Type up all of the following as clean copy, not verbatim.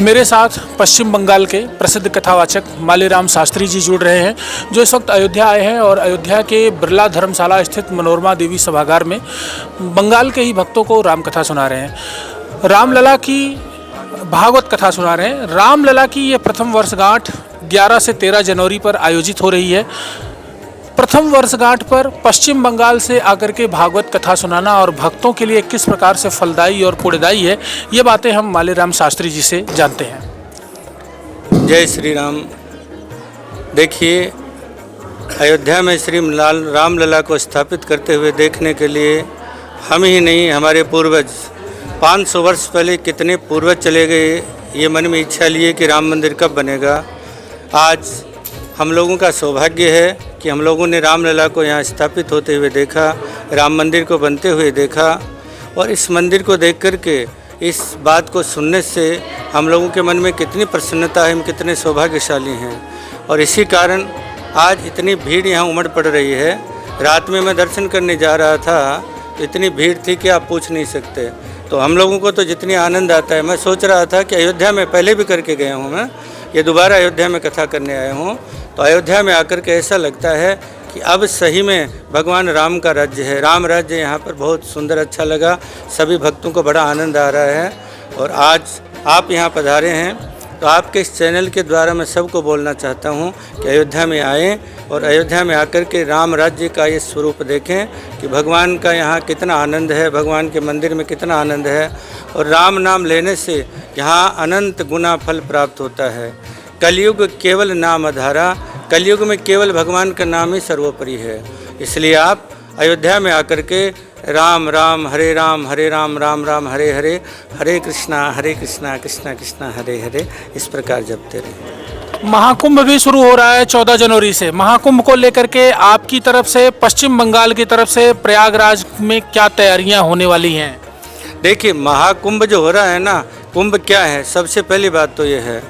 मेरे साथ पश्चिम बंगाल के प्रसिद्ध कथावाचक मालेराम शास्त्री जी जुड़ रहे हैं, जो इस वक्त अयोध्या आए हैं और अयोध्या के बिरला धर्मशाला स्थित मनोरमा देवी सभागार में बंगाल के ही भक्तों को रामकथा सुना रहे हैं। रामलला की भागवत कथा सुना रहे हैं। रामलला की ये प्रथम वर्षगांठ 11 से 13 जनवरी पर आयोजित हो रही है। प्रथम वर्षगांठ पर पश्चिम बंगाल से आकर के भागवत कथा सुनाना और भक्तों के लिए किस प्रकार से फलदायी और पुण्यदायी है, ये बातें हम मालेराम शास्त्री जी से जानते हैं। जय श्री राम। देखिए, अयोध्या में श्री रामलला को स्थापित करते हुए देखने के लिए हम ही नहीं, हमारे पूर्वज 500 वर्ष पहले कितने पूर्वज चले गए, ये मन में इच्छा लिए कि राम मंदिर कब बनेगा। आज हम लोगों का सौभाग्य है कि हम लोगों ने रामलला को यहाँ स्थापित होते हुए देखा, राम मंदिर को बनते हुए देखा, और इस मंदिर को देख कर के इस बात को सुनने से हम लोगों के मन में कितनी प्रसन्नता है, हम कितने सौभाग्यशाली हैं। और इसी कारण आज इतनी भीड़ यहाँ उमड़ पड़ रही है। रात में मैं दर्शन करने जा रहा था तो इतनी भीड़ थी कि आप पूछ नहीं सकते। तो हम लोगों को तो जितनी आनंद आता है, मैं सोच रहा था कि अयोध्या में पहले भी करके गया हूँ, मैं ये दोबारा अयोध्या में कथा करने आया हूँ, तो अयोध्या में आकर के ऐसा लगता है कि अब सही में भगवान राम का राज्य है। राम राज्य यहाँ पर बहुत सुंदर, अच्छा लगा, सभी भक्तों को बड़ा आनंद आ रहा है। और आज आप यहाँ पधारे हैं तो आपके इस चैनल के द्वारा मैं सबको बोलना चाहता हूँ कि अयोध्या में आएँ और अयोध्या में आकर के राम राज्य का ये स्वरूप देखें कि भगवान का यहाँ कितना आनंद है, भगवान के मंदिर में कितना आनंद है। और राम नाम लेने से यहाँ अनंत गुना फल प्राप्त होता है। कलयुग केवल नाम आधारा, कलयुग में केवल भगवान का नाम ही सर्वोपरि है। इसलिए आप अयोध्या में आकर के राम राम हरे राम राम राम हरे हरे, हरे कृष्णा कृष्णा कृष्णा हरे हरे, इस प्रकार जपते रहे। महाकुंभ भी शुरू हो रहा है 14 जनवरी से। महाकुंभ को लेकर के आपकी तरफ से, पश्चिम बंगाल की तरफ से प्रयागराज में क्या तैयारियां होने वाली हैं? देखिए, महाकुंभ जो हो रहा है ना, कुंभ क्या है? सबसे पहली बात तो ये है,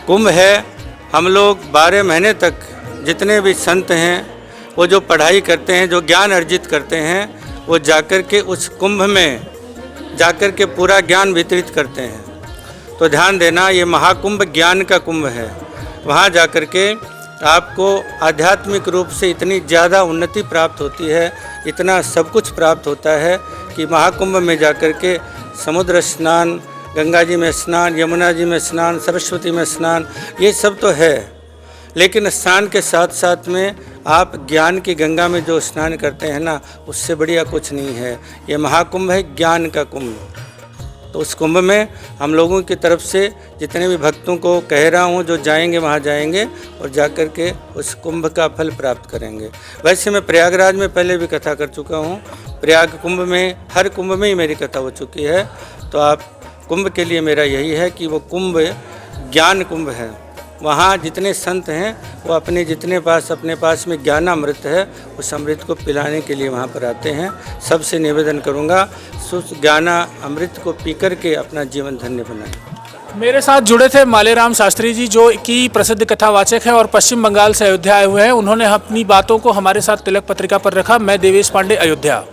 कुंभ है हम लोग 12 महीने तक जितने भी संत हैं वो जो पढ़ाई करते हैं, जो ज्ञान अर्जित करते हैं, वो जाकर के उस कुंभ में जाकर के पूरा ज्ञान वितरित करते हैं। तो ध्यान देना, ये महाकुंभ ज्ञान का कुंभ है। वहाँ जाकर के आपको आध्यात्मिक रूप से इतनी ज़्यादा उन्नति प्राप्त होती है, इतना सब कुछ प्राप्त होता है कि महाकुंभ में जाकर के समुद्र स्नान, गंगा जी में स्नान, यमुना जी में स्नान, सरस्वती में स्नान, ये सब तो है, लेकिन स्नान के साथ साथ में आप ज्ञान की गंगा में जो स्नान करते हैं ना, उससे बढ़िया कुछ नहीं है। ये महाकुंभ है ज्ञान का कुंभ। तो उस कुंभ में हम लोगों की तरफ से जितने भी भक्तों को कह रहा हूँ, जो जाएंगे वहाँ जाएंगे और जाकर के उस कुंभ का फल प्राप्त करेंगे। वैसे मैं प्रयागराज में पहले भी कथा कर चुका हूँ, प्रयाग कुंभ में, हर कुंभ में ही मेरी कथा हो चुकी है। तो आप कुंभ के लिए मेरा यही है कि वो कुंभ ज्ञान कुंभ है। वहाँ जितने संत हैं वो अपने पास में ज्ञानामृत है, उस अमृत को पिलाने के लिए वहाँ पर आते हैं। सबसे निवेदन करूँगा, उस ज्ञाना अमृत को पी कर के अपना जीवन धन्य बनाएं। मेरे साथ जुड़े थे मालेराम शास्त्री जी, जो कि प्रसिद्ध कथावाचक हैं और पश्चिम बंगाल से अयोध्या आए हुए हैं। उन्होंने अपनी बातों को हमारे साथ तिलक पत्रिका पर रखा। मैं देवेश पांडे, अयोध्या।